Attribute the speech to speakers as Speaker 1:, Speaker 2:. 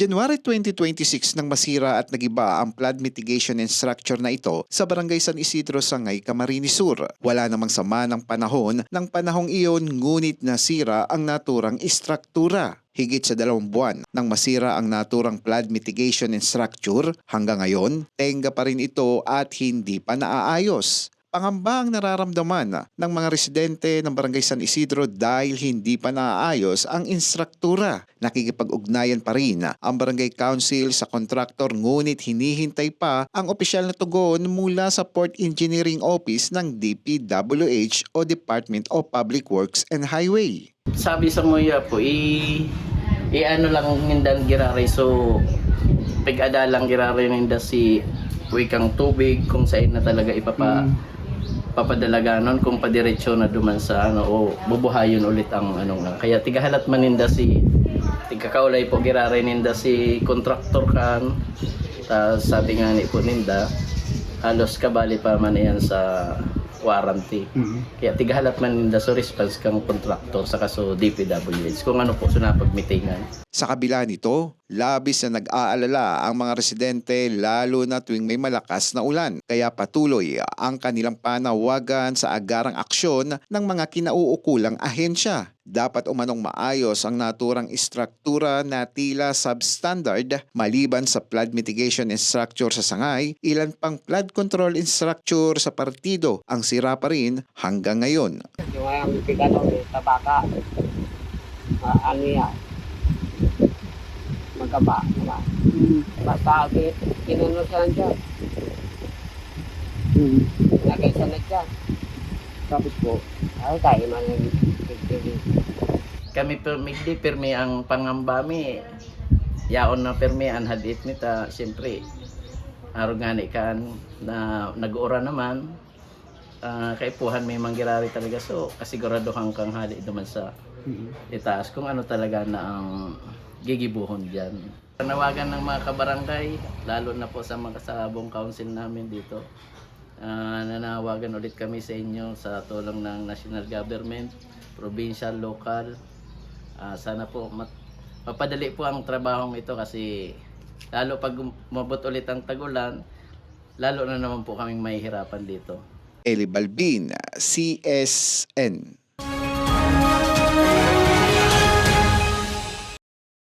Speaker 1: January 2026 nang masira at nagiba ang flood mitigation and structure na ito sa Barangay San Isidro, Sangay, Camarines Sur. Wala namang sama ng panahon ng panahong iyon, ngunit nasira ang naturang istruktura. Higit sa 2 buwan nang masira ang naturang flood mitigation and structure, hanggang ngayon, tenga pa rin ito at hindi pa naaayos. Pangamba ang nararamdaman ng mga residente ng Barangay San Isidro dahil hindi pa naaayos ang instruktura. Nakikipag-ugnayan pa rin ang Barangay Council sa kontraktor, ngunit hinihintay pa ang opisyal na tugon mula sa Port Engineering Office ng DPWH o Department of Public Works and Highway.
Speaker 2: Sabi sa Muya po, ano lang nindan giraray, so pag-adalang giraray ninda si wikang tubig kung saan na talaga papadalaga nun, kung padiretso na duman sa o bubuhayon ulit ang kaya tigahalat maninda si tigkakaulay po giraray ninda si contractor kan, sabi nga ni po ninda halos kabali pa man yan sa warranty. Kaya tigahalat maninda so response kang contractor sa kaso DPWH kung ano po sunapagmitingan.
Speaker 1: Sa kabila nito, labis na nag-aalala ang mga residente lalo na tuwing may malakas na ulan. Kaya patuloy ang kanilang panawagan sa agarang aksyon ng mga kinauukulang ahensya. Dapat umanong maayos ang naturang istruktura na tila substandard. Maliban sa flood mitigation and structure sa Sangay, ilan pang flood control and structure sa partido ang sira pa rin hanggang ngayon.
Speaker 3: Yung pigano ni tabaka, ano yan, magkaba naman. Basta kinunusan dyan. Lagay sa dyan.
Speaker 4: Tapos po,
Speaker 3: Ay, tayo man yung pigpili.
Speaker 2: Kami migdi permi ang pangambami yaon na permi an hadit nita siyempre arugani kan na nag-ura naman kaipuhan may manggirari talaga, so kasiguraduhan kang hali duman sa itaas kung ano talaga na ang gigibuhon dyan. Panawagan ng mga kabarangay, lalo na po sa mga kasabong council namin dito, nanawagan ulit kami sa inyo sa tulong ng national government, provincial, local. Sana po mapadali po ang trabahong ito kasi lalo pag umabot ulit ang tagulan, lalo na naman po kaming mahihirapan dito.
Speaker 1: Eli Balbin, CSN.